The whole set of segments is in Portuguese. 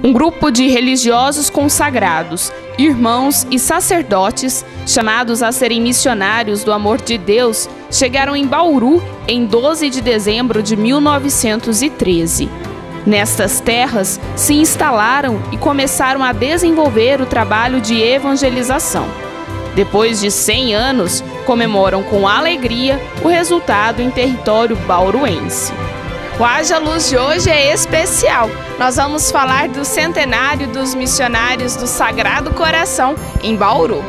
Um grupo de religiosos consagrados, irmãos e sacerdotes, chamados a serem missionários do amor de Deus, chegaram em Bauru em 12 de dezembro de 1913. Nestas terras, se instalaram e começaram a desenvolver o trabalho de evangelização. Depois de 100 anos, comemoram com alegria o resultado em território bauruense. O Haja Luz de hoje é especial. Nós vamos falar do centenário dos missionários do Sagrado Coração em Bauru.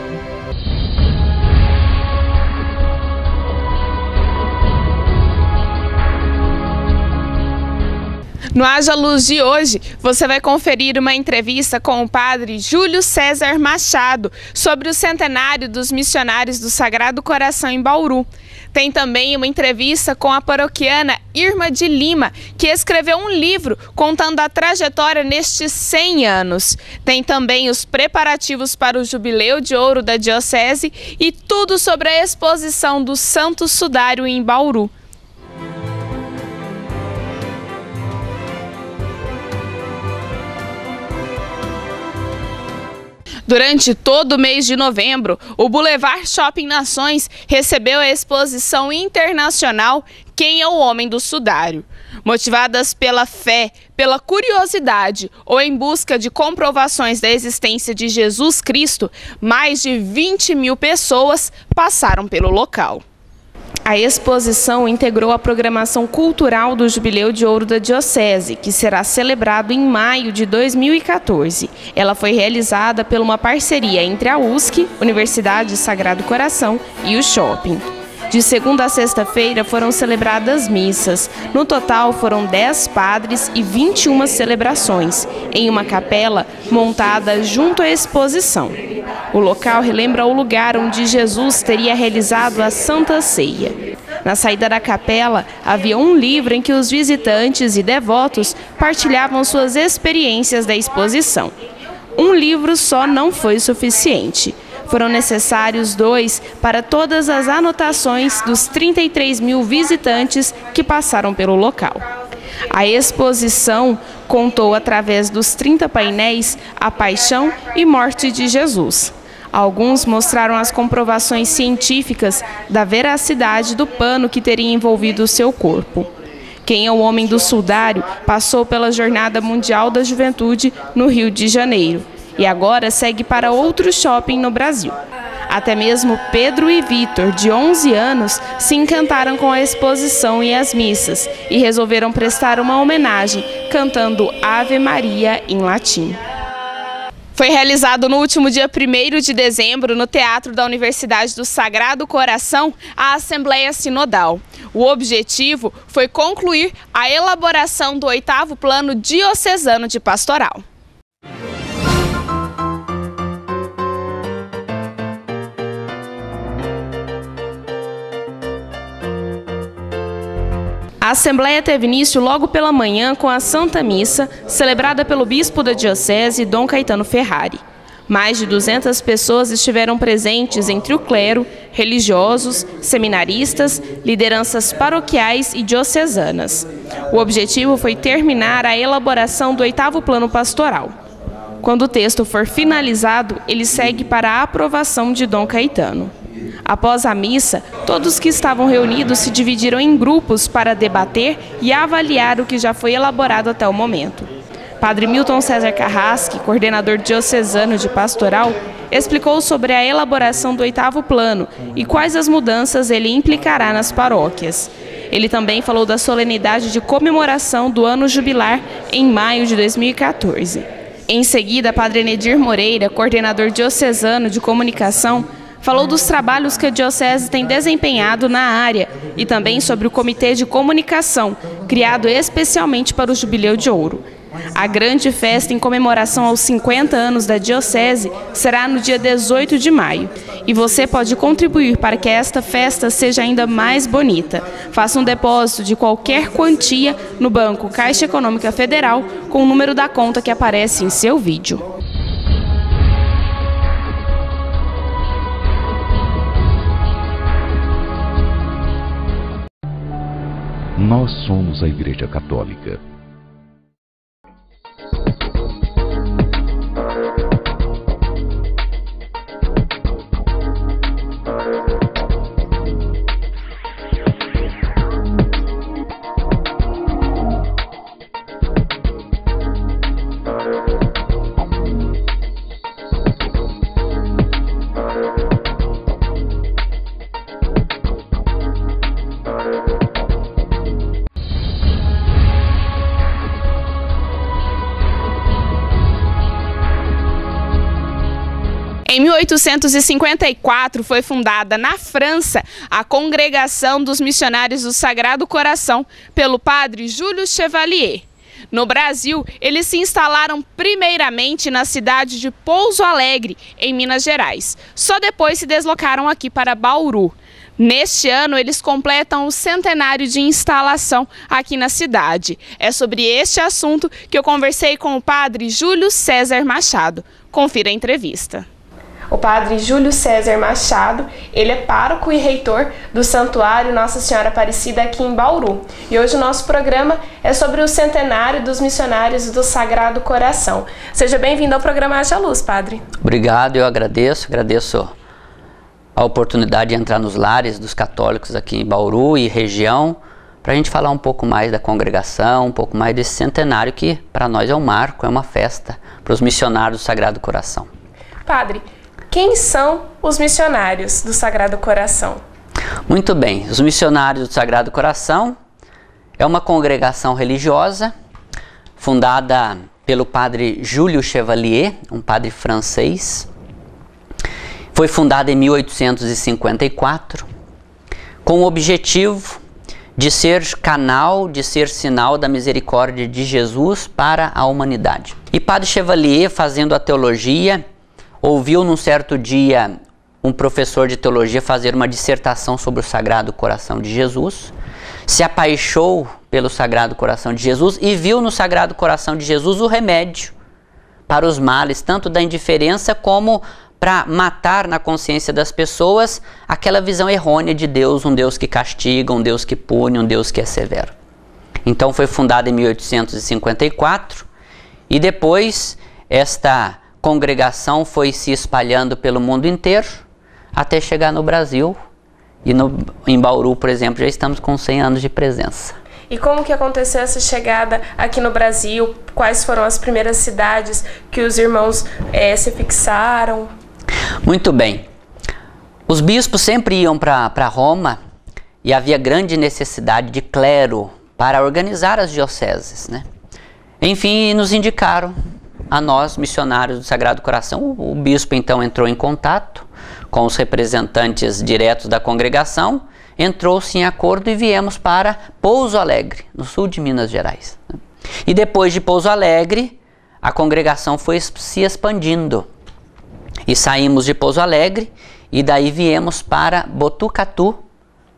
No Haja Luz de hoje, você vai conferir uma entrevista com o padre Júlio César Machado sobre o centenário dos missionários do Sagrado Coração em Bauru. Tem também uma entrevista com a paroquiana Irma de Lima, que escreveu um livro contando a trajetória nestes 100 anos. Tem também os preparativos para o Jubileu de Ouro da Diocese e tudo sobre a exposição do Santo Sudário em Bauru. Durante todo o mês de novembro, o Boulevard Shopping Nações recebeu a exposição internacional Quem é o Homem do Sudário? Motivadas pela fé, pela curiosidade ou em busca de comprovações da existência de Jesus Cristo, mais de 20 mil pessoas passaram pelo local. A exposição integrou a programação cultural do Jubileu de Ouro da Diocese, que será celebrado em maio de 2014. Ela foi realizada por uma parceria entre a USC, Universidade Sagrado Coração, e o shopping. De segunda a sexta-feira foram celebradas missas. No total foram 10 padres e 21 celebrações, em uma capela montada junto à exposição. O local relembra o lugar onde Jesus teria realizado a Santa Ceia. Na saída da capela, havia um livro em que os visitantes e devotos partilhavam suas experiências da exposição. Um livro só não foi suficiente. Foram necessários 2 para todas as anotações dos 33 mil visitantes que passaram pelo local. A exposição contou, através dos 30 painéis, a paixão e morte de Jesus. Alguns mostraram as comprovações científicas da veracidade do pano que teria envolvido o seu corpo. Quem é o Homem do Sudário passou pela Jornada Mundial da Juventude no Rio de Janeiro e agora segue para outro shopping no Brasil. Até mesmo Pedro e Vitor, de 11 anos, se encantaram com a exposição e as missas e resolveram prestar uma homenagem cantando Ave Maria em latim. Foi realizado no último dia 1º de dezembro, no Teatro da Universidade do Sagrado Coração, a Assembleia Sinodal. O objetivo foi concluir a elaboração do 8º Plano Diocesano de Pastoral. A Assembleia teve início logo pela manhã com a Santa Missa, celebrada pelo Bispo da Diocese, Dom Caetano Ferrari. Mais de 200 pessoas estiveram presentes entre o clero, religiosos, seminaristas, lideranças paroquiais e diocesanas. O objetivo foi terminar a elaboração do 8º Plano Pastoral. Quando o texto for finalizado, ele segue para a aprovação de Dom Caetano. Após a missa, todos que estavam reunidos se dividiram em grupos para debater e avaliar o que já foi elaborado até o momento. Padre Milton César Carrasque, coordenador diocesano de pastoral, explicou sobre a elaboração do 8º Plano e quais as mudanças ele implicará nas paróquias. Ele também falou da solenidade de comemoração do ano jubilar em maio de 2014. Em seguida, Padre Enedir Moreira, coordenador diocesano de comunicação, falou dos trabalhos que a Diocese tem desempenhado na área e também sobre o Comitê de Comunicação, criado especialmente para o Jubileu de Ouro. A grande festa em comemoração aos 50 anos da Diocese será no dia 18 de maio. E você pode contribuir para que esta festa seja ainda mais bonita. Faça um depósito de qualquer quantia no Banco Caixa Econômica Federal com o número da conta que aparece em seu vídeo. Nós somos a Igreja Católica. Em 1854 foi fundada na França a Congregação dos Missionários do Sagrado Coração pelo padre Júlio Chevalier. No Brasil, eles se instalaram primeiramente na cidade de Pouso Alegre, em Minas Gerais. Só depois se deslocaram aqui para Bauru. Neste ano, eles completam o centenário de instalação aqui na cidade. É sobre este assunto que eu conversei com o padre Júlio César Machado. Confira a entrevista. O padre Júlio César Machado, ele é pároco e reitor do Santuário Nossa Senhora Aparecida aqui em Bauru. E hoje o nosso programa é sobre o centenário dos missionários do Sagrado Coração. Seja bem-vindo ao programa Haja Luz, padre. Obrigado, eu agradeço a oportunidade de entrar nos lares dos católicos aqui em Bauru e região, para a gente falar um pouco mais da congregação, um pouco mais desse centenário que para nós é um marco, é uma festa para os missionários do Sagrado Coração. Padre, quem são os missionários do Sagrado Coração? Muito bem, os missionários do Sagrado Coração é uma congregação religiosa fundada pelo padre Júlio Chevalier, um padre francês. Foi fundada em 1854 com o objetivo de ser canal, de ser sinal da misericórdia de Jesus para a humanidade. E padre Chevalier, fazendo a teologia, ouviu num certo dia um professor de teologia fazer uma dissertação sobre o Sagrado Coração de Jesus, se apaixonou pelo Sagrado Coração de Jesus e viu no Sagrado Coração de Jesus o remédio para os males, tanto da indiferença como para matar na consciência das pessoas aquela visão errônea de Deus, um Deus que castiga, um Deus que pune, um Deus que é severo. Então foi fundada em 1854 e depois esta congregação foi se espalhando pelo mundo inteiro até chegar no Brasil e em Bauru, por exemplo, já estamos com 100 anos de presença. E como que aconteceu essa chegada aqui no Brasil? Quais foram as primeiras cidades que os irmãos se fixaram? Muito bem. Os bispos sempre iam para Roma e havia grande necessidade de clero para organizar as dioceses, né? Enfim, nos indicaram a nós, missionários do Sagrado Coração. O bispo então entrou em contato com os representantes diretos da congregação, entrou-se em acordo e viemos para Pouso Alegre, no sul de Minas Gerais. E depois de Pouso Alegre, a congregação foi se expandindo. E saímos de Pouso Alegre e daí viemos para Botucatu,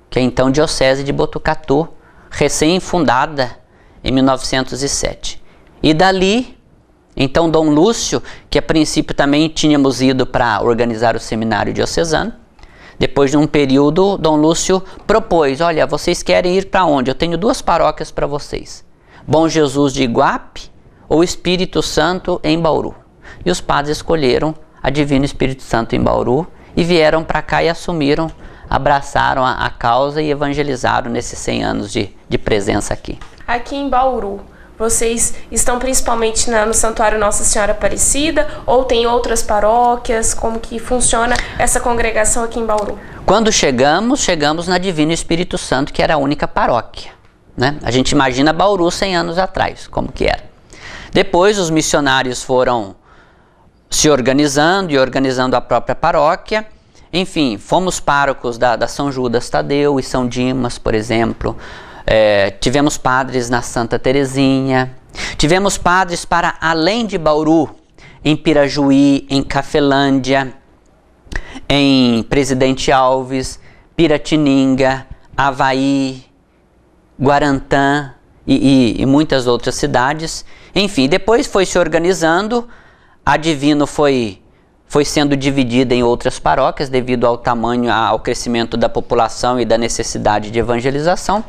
que é então diocese de Botucatu, recém-fundada em 1907. E dali, então Dom Lúcio, que a princípio também tínhamos ido para organizar o seminário diocesano, depois de um período, Dom Lúcio propôs: olha, vocês querem ir para onde? Eu tenho duas paróquias para vocês, Bom Jesus de Iguape ou Espírito Santo em Bauru. E os padres escolheram a Divino Espírito Santo em Bauru e vieram para cá e assumiram, abraçaram a causa e evangelizaram nesses 100 anos de presença aqui. Aqui em Bauru, vocês estão principalmente no Santuário Nossa Senhora Aparecida ou tem outras paróquias? Como que funciona essa congregação aqui em Bauru? Quando chegamos na Divino Espírito Santo, que era a única paróquia, né? A gente imagina Bauru 100 anos atrás, como que era. Depois os missionários foram se organizando e organizando a própria paróquia. Enfim, fomos párocos da São Judas Tadeu e São Dimas, por exemplo. Tivemos padres na Santa Terezinha, tivemos padres para além de Bauru, em Pirajuí, em Cafelândia, em Presidente Alves, Piratininga, Avaí, Guarantã e muitas outras cidades. Enfim, depois foi se organizando, a Divino foi sendo dividida em outras paróquias devido ao tamanho, ao crescimento da população e da necessidade de evangelização.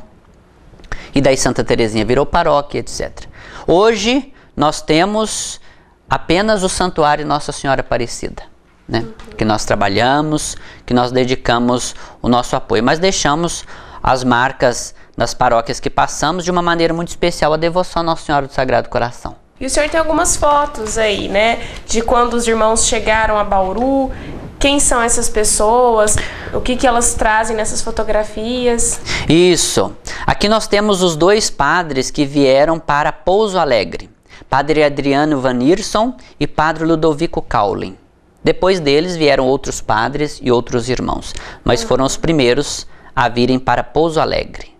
E daí Santa Terezinha virou paróquia, etc. Hoje nós temos apenas o Santuário Nossa Senhora Aparecida, né? Que nós trabalhamos, que nós dedicamos o nosso apoio, mas deixamos as marcas nas paróquias que passamos de uma maneira muito especial a devoção à Nossa Senhora do Sagrado Coração. E o senhor tem algumas fotos aí, né? De quando os irmãos chegaram a Bauru. Quem são essas pessoas? O que elas trazem nessas fotografias? Isso. Aqui nós temos os dois padres que vieram para Pouso Alegre. Padre Adriano Vanirson e Padre Ludovico Caulin. Depois deles vieram outros padres e outros irmãos, mas foram os primeiros a virem para Pouso Alegre.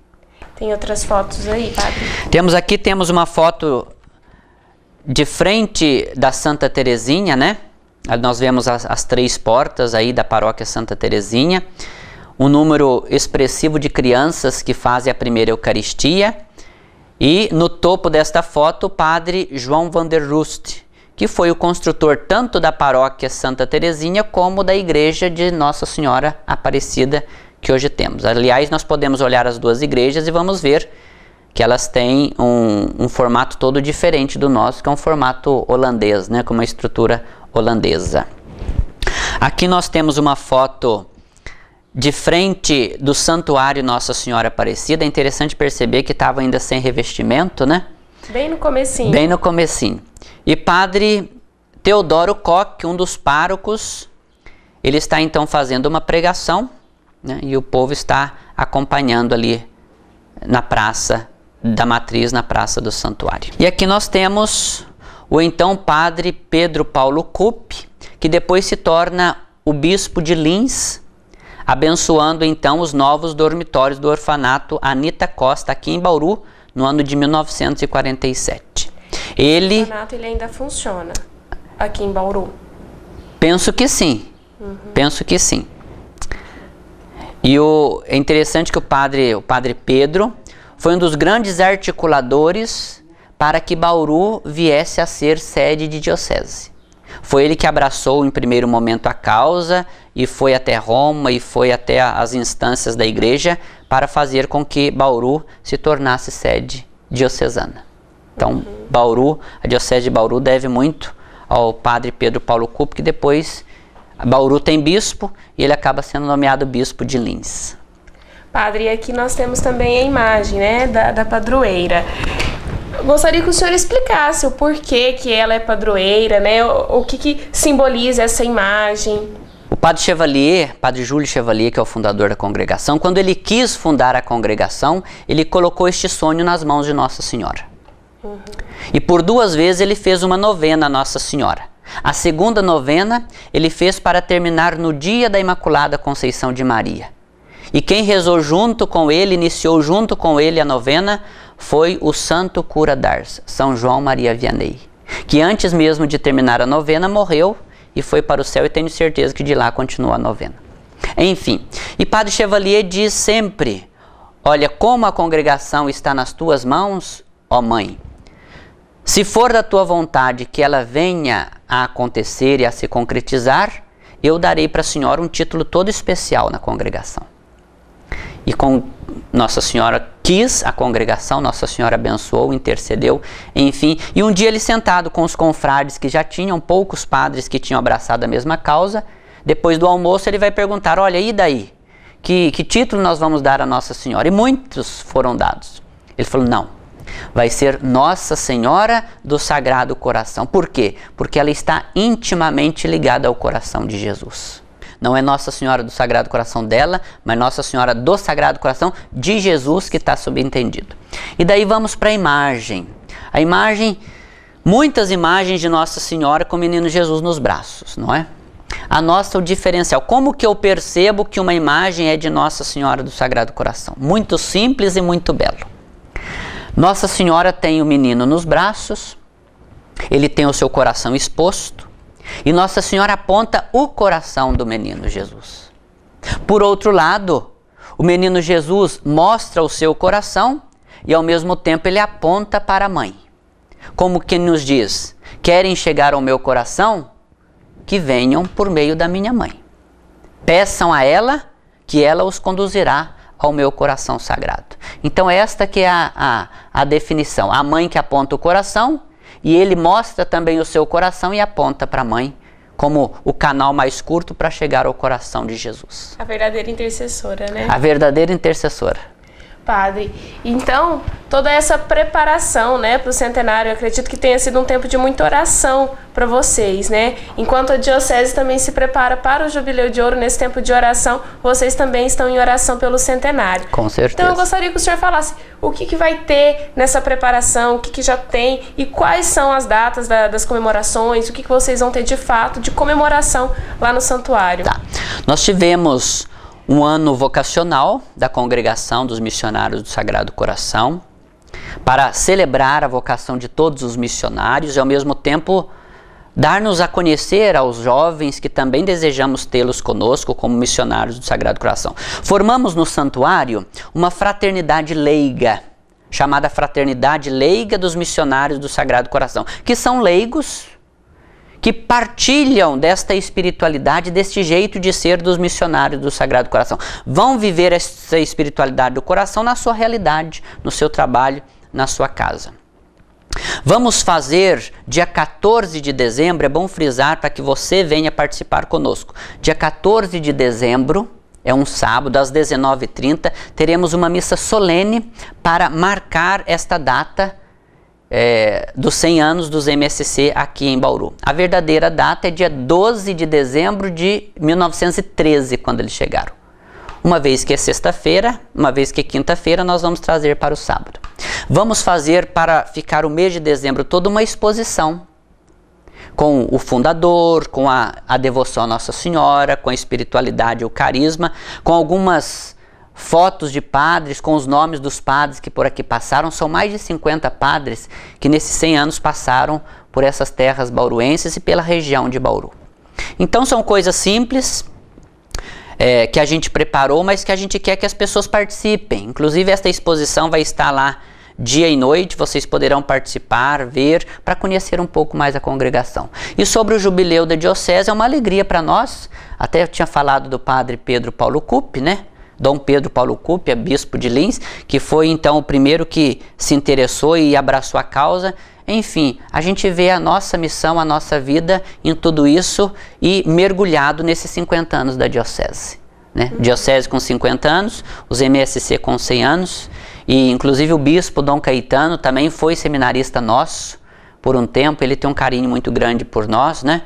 Tem outras fotos aí, padre? Temos uma foto de frente da Santa Terezinha, né? Nós vemos as 3 portas aí da paróquia Santa Terezinha, um número expressivo de crianças que fazem a primeira Eucaristia, e no topo desta foto o padre João van der Rust, que foi o construtor tanto da paróquia Santa Terezinha como da igreja de Nossa Senhora Aparecida que hoje temos. Aliás, nós podemos olhar as duas igrejas e vamos ver que elas têm um formato todo diferente do nosso, que é um formato holandês, né, com uma estrutura holandesa. Aqui nós temos uma foto de frente do Santuário Nossa Senhora Aparecida. É interessante perceber que estava ainda sem revestimento, né? Bem no comecinho. Bem no comecinho. E Padre Teodoro Koch, um dos párocos, ele está então fazendo uma pregação, né, e o povo está acompanhando ali na Praça da Matriz, na Praça do Santuário. E aqui nós temos o então Padre Pedro Paulo Kupp, que depois se torna o bispo de Lins, abençoando então os novos dormitórios do orfanato Anita Costa, aqui em Bauru, no ano de 1947. O orfanato ele ainda funciona aqui em Bauru? Penso que sim. Penso que sim. E é interessante que o padre Pedro foi um dos grandes articuladores para que Bauru viesse a ser sede de diocese. Foi ele que abraçou em primeiro momento a causa e foi até Roma e foi até as instâncias da igreja para fazer com que Bauru se tornasse sede diocesana. Então, Bauru, a diocese de Bauru deve muito ao padre Pedro Paulo Kupp, que depois Bauru tem bispo e ele acaba sendo nomeado bispo de Lins. Padre, aqui nós temos também a imagem, né, da padroeira. Gostaria que o senhor explicasse o porquê que ela é padroeira, né? O que simboliza essa imagem. O padre Chevalier, padre Júlio Chevalier, que é o fundador da congregação, quando ele quis fundar a congregação, ele colocou este sonho nas mãos de Nossa Senhora. E por 2 vezes ele fez uma novena a Nossa Senhora. A segunda novena ele fez para terminar no dia da Imaculada Conceição de Maria. E quem rezou junto com ele, iniciou junto com ele a novena, foi o santo cura d'Ars, São João Maria Vianney, que antes mesmo de terminar a novena morreu e foi para o céu, e tenho certeza que de lá continua a novena. Enfim, e Padre Chevalier diz sempre: olha, como a congregação está nas tuas mãos, ó Mãe. Se for da tua vontade que ela venha a acontecer e a se concretizar, eu darei para a senhora um título todo especial na congregação. E com Nossa Senhora quis a congregação, Nossa Senhora abençoou, intercedeu, enfim. E um dia ele sentado com os confrades, que já tinham poucos padres que tinham abraçado a mesma causa, depois do almoço ele vai perguntar: olha, e daí? Que título nós vamos dar a Nossa Senhora? E muitos foram dados. Ele falou: não, vai ser Nossa Senhora do Sagrado Coração. Por quê? Porque ela está intimamente ligada ao coração de Jesus. Não é Nossa Senhora do Sagrado Coração dela, mas Nossa Senhora do Sagrado Coração de Jesus, que está subentendido. E daí vamos para a imagem. A imagem, muitas imagens de Nossa Senhora com o menino Jesus nos braços, não é? A nossa, o diferencial. Como que eu percebo que uma imagem é de Nossa Senhora do Sagrado Coração? Muito simples e muito belo. Nossa Senhora tem o menino nos braços, ele tem o seu coração exposto, e Nossa Senhora aponta o coração do menino Jesus. Por outro lado, o menino Jesus mostra o seu coração e ao mesmo tempo ele aponta para a mãe. Como quem nos diz: querem chegar ao meu coração? Que venham por meio da minha mãe. Peçam a ela, que ela os conduzirá ao meu coração sagrado. Então esta que é a definição. A mãe que aponta o coração, e ele mostra também o seu coração e aponta para a mãe como o canal mais curto para chegar ao coração de Jesus. A verdadeira intercessora, né? A verdadeira intercessora. Padre, então toda essa preparação, né, para o centenário, eu acredito que tenha sido um tempo de muita oração para vocês, né? Enquanto a diocese também se prepara para o Jubileu de Ouro, nesse tempo de oração, vocês também estão em oração pelo centenário. Com certeza. Então eu gostaria que o senhor falasse o que vai ter nessa preparação, o que já tem e quais são as datas das comemorações, o que vocês vão ter de fato de comemoração lá no santuário. Tá. Nós tivemos um ano vocacional da Congregação dos Missionários do Sagrado Coração para celebrar a vocação de todos os missionários e ao mesmo tempo dar-nos a conhecer aos jovens que também desejamos tê-los conosco como missionários do Sagrado Coração. Formamos no santuário uma fraternidade leiga, chamada Fraternidade Leiga dos Missionários do Sagrado Coração, que são leigos que partilham desta espiritualidade, deste jeito de ser dos missionários do Sagrado Coração. Vão viver essa espiritualidade do coração na sua realidade, no seu trabalho, na sua casa. Vamos fazer dia 14 de dezembro, é bom frisar para que você venha participar conosco. Dia 14 de dezembro, é um sábado, às 19h30, teremos uma missa solene para marcar esta data dos 100 anos dos MSC aqui em Bauru. A verdadeira data é dia 12 de dezembro de 1913, quando eles chegaram. Uma vez que é sexta-feira, uma vez que é quinta-feira, nós vamos trazer para o sábado. Vamos fazer, para ficar o mês de dezembro, toda uma exposição com o fundador, com a devoção à Nossa Senhora, com a espiritualidade, o carisma, com algumas fotos de padres, com os nomes dos padres que por aqui passaram. São mais de 50 padres que nesses 100 anos passaram por essas terras bauruenses e pela região de Bauru. Então são coisas simples que a gente preparou, mas que a gente quer que as pessoas participem. Inclusive esta exposição vai estar lá dia e noite, vocês poderão participar, ver, para conhecer um pouco mais a congregação. E sobre o jubileu da diocese, é uma alegria para nós. Até eu tinha falado do padre Pedro Paulo Cupp, né? Dom Pedro Paulo Cupp, é bispo de Lins, que foi então o primeiro que se interessou e abraçou a causa. Enfim, a gente vê a nossa missão, a nossa vida em tudo isso e mergulhado nesses 50 anos da diocese, né? Diocese com 50 anos, os MSC com 100 anos, e inclusive o bispo Dom Caetano também foi seminarista nosso por um tempo, ele tem um carinho muito grande por nós, né?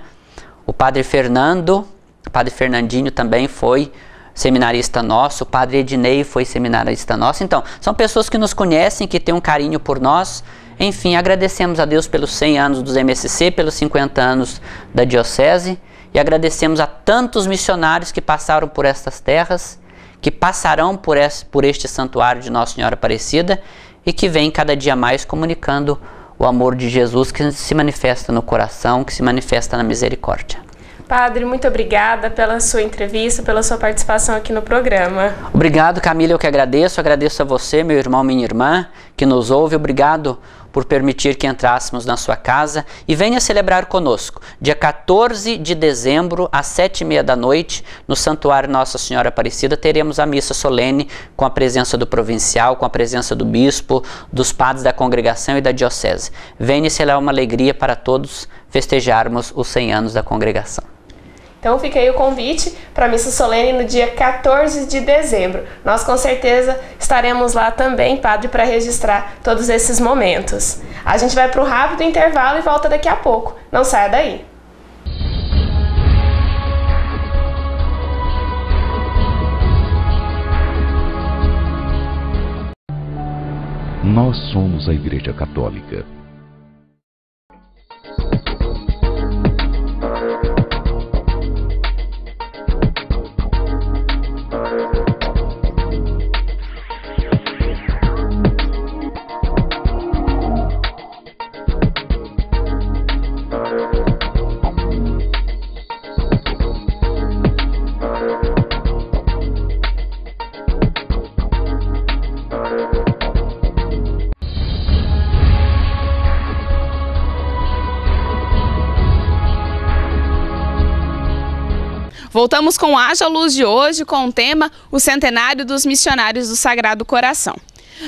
O padre Fernandinho também foi seminarista nosso, o padre Ednei foi seminarista nosso. Então, são pessoas que nos conhecem, que têm um carinho por nós. Enfim, agradecemos a Deus pelos 100 anos dos MSC, pelos 50 anos da diocese, e agradecemos a tantos missionários que passaram por estas terras, que passarão por este santuário de Nossa Senhora Aparecida e que vem cada dia mais comunicando o amor de Jesus que se manifesta no coração, que se manifesta na misericórdia. Padre, muito obrigada pela sua entrevista, pela sua participação aqui no programa. Obrigado, Camila, eu que agradeço a você, meu irmão, minha irmã, que nos ouve. Obrigado por permitir que entrássemos na sua casa e venha celebrar conosco. Dia 14 de dezembro, às 7h30 da noite, no Santuário Nossa Senhora Aparecida, teremos a missa solene com a presença do provincial, com a presença do bispo, dos padres da congregação e da diocese. Venha, será uma alegria para todos festejarmos os 100 anos da congregação. Então fica aí o convite para a missa solene no dia 14 de dezembro. Nós com certeza estaremos lá também, padre, para registrar todos esses momentos. A gente vai para um rápido intervalo e volta daqui a pouco. Não saia daí. Nós somos a Igreja Católica. Voltamos com Haja Luz de hoje com o tema O Centenário dos Missionários do Sagrado Coração.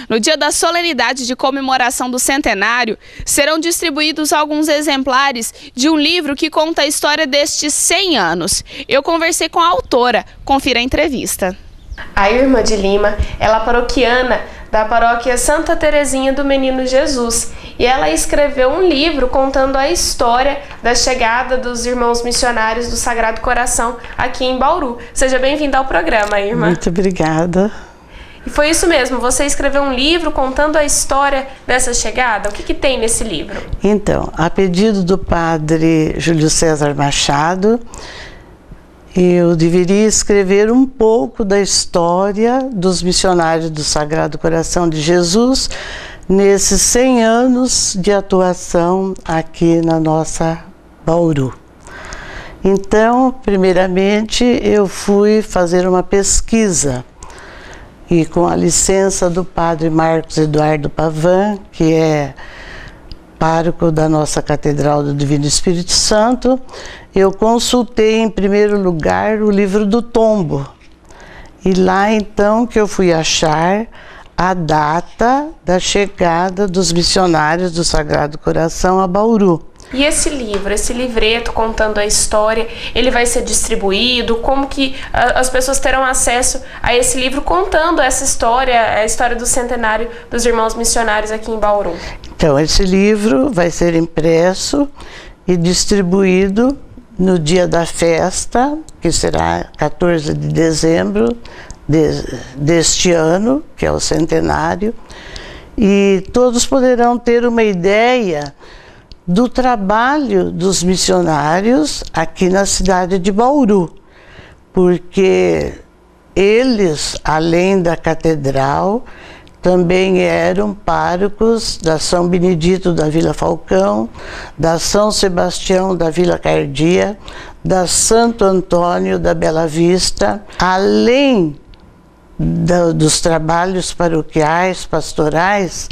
No dia da solenidade de comemoração do centenário, serão distribuídos alguns exemplares de um livro que conta a história destes 100 anos. Eu conversei com a autora, confira a entrevista. A Irma de Lima, ela é paroquiana da paróquia Santa Terezinha do Menino Jesus. E ela escreveu um livro contando a história da chegada dos irmãos missionários do Sagrado Coração aqui em Bauru. Seja bem-vinda ao programa, irmã. Muito obrigada. E foi isso mesmo, você escreveu um livro contando a história dessa chegada? O que tem nesse livro? Então, a pedido do padre Júlio César Machado, eu deveria escrever um pouco da história dos missionários do Sagrado Coração de Jesus nesses 100 anos de atuação aqui na nossa Bauru. Então, primeiramente, eu fui fazer uma pesquisa e com a licença do padre Marcos Eduardo Pavan, que é pároco da nossa Catedral do Divino Espírito Santo, eu consultei em primeiro lugar o livro do Tombo. E lá então que eu fui achar a data da chegada dos missionários do Sagrado Coração a Bauru. E esse livro, esse livreto contando a história, ele vai ser distribuído? Como que as pessoas terão acesso a esse livro contando essa história, a história do centenário dos irmãos missionários aqui em Bauru? Então, esse livro vai ser impresso e distribuído no dia da festa, que será 14 de dezembro deste ano, que é o centenário, e todos poderão ter uma ideia do trabalho dos missionários aqui na cidade de Bauru, porque eles, além da catedral, também eram párocos da São Benedito da Vila Falcão, da São Sebastião da Vila Cardia, da Santo Antônio da Bela Vista, além dos trabalhos paroquiais, pastorais,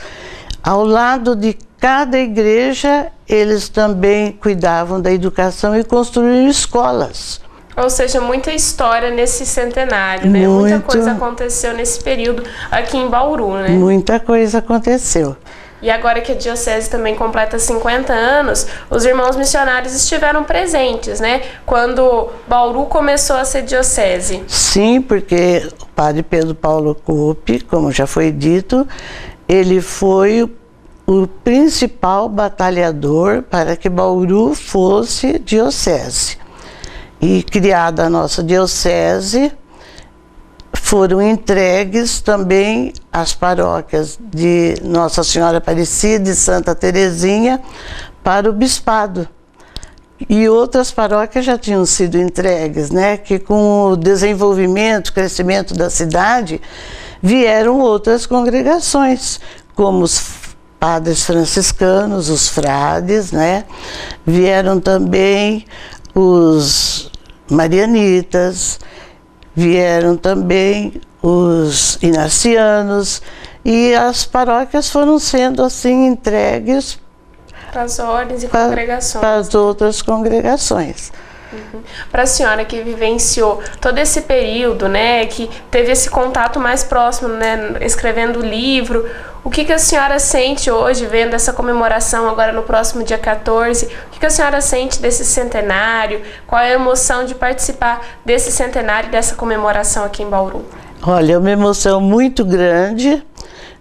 ao lado de cada igreja, eles também cuidavam da educação e construíram escolas. Ou seja, muita história nesse centenário, né? Muita coisa aconteceu nesse período aqui em Bauru, né? Muita coisa aconteceu. E agora que a diocese também completa 50 anos, os irmãos missionários estiveram presentes, né? Quando Bauru começou a ser diocese. Sim, porque o padre Pedro Paulo Coupe, como já foi dito, ele foi o principal batalhador para que Bauru fosse diocese. E criada a nossa diocese, foram entregues também as paróquias de Nossa Senhora Aparecida e Santa Terezinha para o bispado. E outras paróquias já tinham sido entregues, né? Que com o desenvolvimento, crescimento da cidade, vieram outras congregações, como os padres franciscanos, os frades, né? Vieram também os marianitas, vieram também os inacianos, e as paróquias foram sendo assim entregues para as ordens e congregações. Para as outras congregações. Para a senhora que vivenciou todo esse período, né, que teve esse contato mais próximo, né, escrevendo o livro, o que a senhora sente hoje, vendo essa comemoração agora no próximo dia 14? O que a senhora sente desse centenário? Qual é a emoção de participar desse centenário, dessa comemoração aqui em Bauru? Olha, é uma emoção muito grande,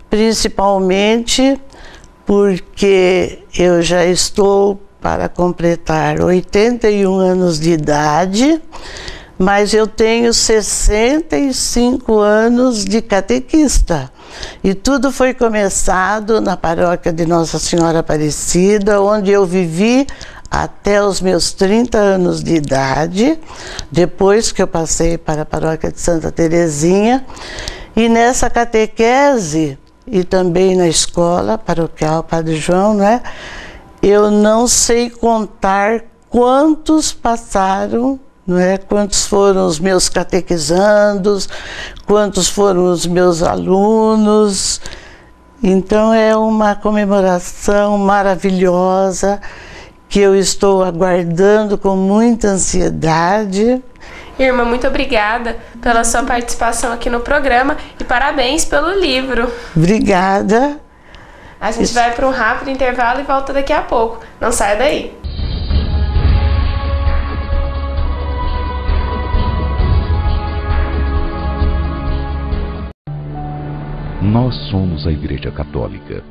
principalmente porque eu já estou para completar 81 anos de idade, mas eu tenho 65 anos de catequista. E tudo foi começado na paróquia de Nossa Senhora Aparecida, onde eu vivi até os meus 30 anos de idade, depois que eu passei para a paróquia de Santa Terezinha. E nessa catequese, e também na escola paroquial Padre João, né? Eu não sei contar quantos passaram, não é? Quantos foram os meus catequizandos, quantos foram os meus alunos. Então é uma comemoração maravilhosa que eu estou aguardando com muita ansiedade. Irmã, muito obrigada pela sua participação aqui no programa e parabéns pelo livro. Obrigada. A gente vai para um rápido intervalo e volta daqui a pouco. Não saia daí. Nós Nós somos a Igreja Católica.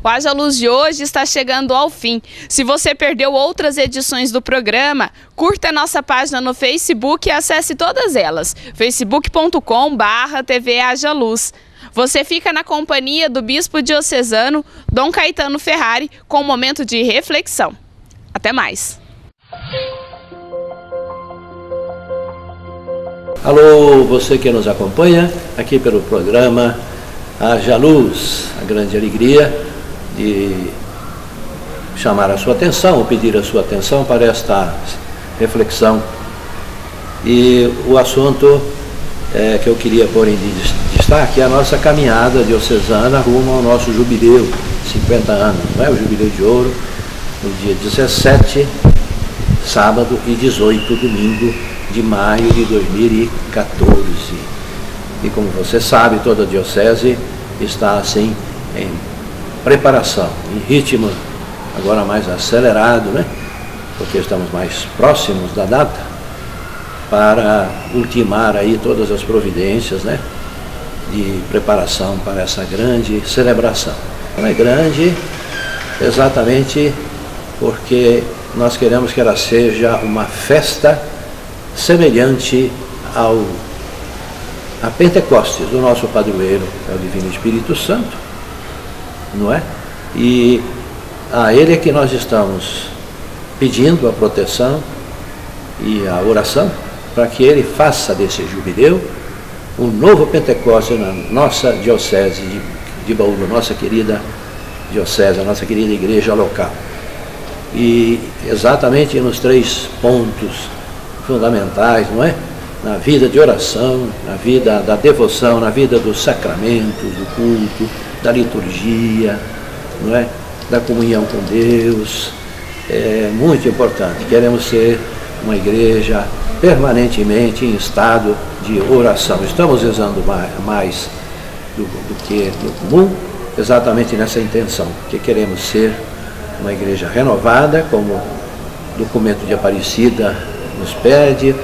O Haja Luz de hoje está chegando ao fim. Se você perdeu outras edições do programa, curta a nossa página no Facebook e acesse todas elas. facebook.com/TV Haja Luz. Você fica na companhia do Bispo Diocesano, Dom Caetano Ferrari, com um momento de reflexão. Até mais. Alô, você que nos acompanha aqui pelo programa Haja Luz, a grande alegria de chamar a sua atenção, ou pedir a sua atenção para esta reflexão. E o assunto que eu queria pôr em destaque é a nossa caminhada diocesana rumo ao nosso jubileu, 50 anos, não é? O jubileu de ouro, no dia 17, sábado, e 18, domingo de maio de 2014. E como você sabe, toda a diocese está assim em preparação, em ritmo agora mais acelerado, né? Porque estamos mais próximos da data, para ultimar aí todas as providências, né, de preparação para essa grande celebração. Ela é grande exatamente porque nós queremos que ela seja uma festa semelhante a Pentecostes, do nosso padroeiro, é o Divino Espírito Santo, não é? E a Ele é que nós estamos pedindo a proteção e a oração para que Ele faça desse jubileu um novo Pentecostes na nossa diocese de Bauru, nossa querida diocese, a nossa querida igreja local. E exatamente nos 3 pontos fundamentais, não é? Na vida de oração, na vida da devoção, na vida dos sacramentos, do culto, da liturgia, não é? Da comunhão com Deus. É muito importante. Queremos ser uma igreja permanentemente em estado de oração. Estamos rezando mais do que no comum, exatamente nessa intenção, que queremos ser uma igreja renovada, como o documento de Aparecida nos pede,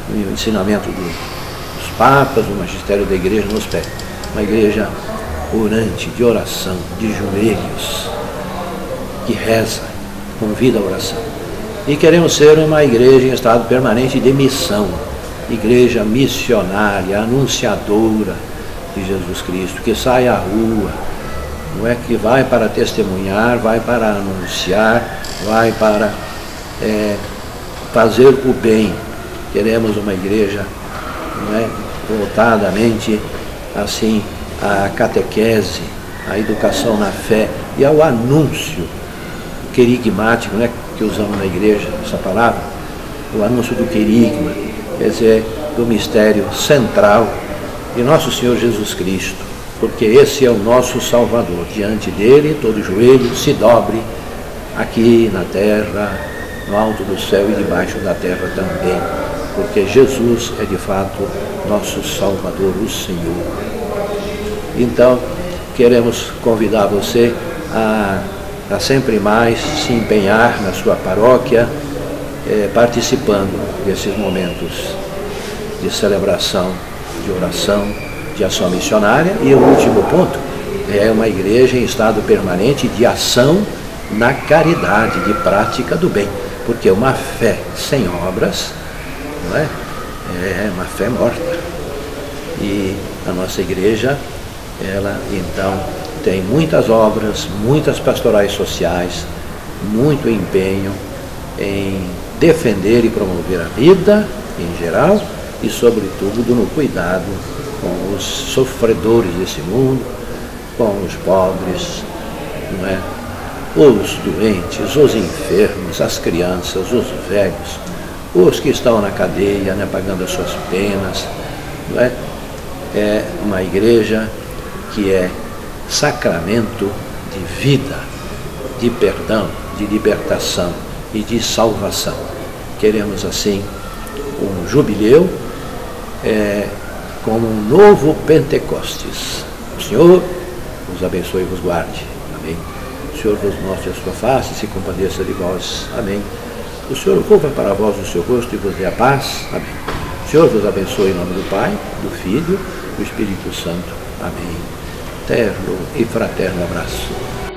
o ensinamento dos papas, o magistério da igreja nos pede. Uma igreja orante, de oração, de joelhos, que reza, convida a oração. E queremos ser uma igreja em estado permanente de missão, igreja missionária, anunciadora de Jesus Cristo, que sai à rua, não é, que vai para testemunhar, vai para anunciar, vai para fazer o bem. Queremos uma igreja, não é, voltadamente assim à catequese, à educação na fé e ao anúncio querigmático, né, que usamos na igreja, essa palavra, o anúncio do querigma, quer dizer, do mistério central de nosso Senhor Jesus Cristo, porque esse é o nosso Salvador. Diante dele, todo joelho se dobre, aqui na terra, no alto do céu e debaixo da terra também, porque Jesus é de fato nosso Salvador, o Senhor. Então, queremos convidar você a sempre mais se empenhar na sua paróquia, participando desses momentos de celebração, de oração, de ação missionária. E o último ponto é uma igreja em estado permanente de ação na caridade, de prática do bem, porque uma fé sem obras, não é? É uma fé morta. E a nossa igreja, ela então tem muitas obras, muitas pastorais sociais, muito empenho em defender e promover a vida em geral e, sobretudo, no cuidado com os sofredores desse mundo, com os pobres, não é? Os doentes, os enfermos, as crianças, os velhos, os que estão na cadeia, né, pagando as suas penas, não é? É uma igreja que é sacramento de vida, de perdão, de libertação e de salvação. Queremos assim um jubileu como um novo Pentecostes. O Senhor vos abençoe e vos guarde. Amém. O Senhor vos mostre a sua face e se compadeça de vós. Amém. O Senhor volva para vós o seu rosto e vos dê a paz. Amém. O Senhor vos abençoe em nome do Pai, do Filho e do Espírito Santo. Amém. Terno e fraterno abraço.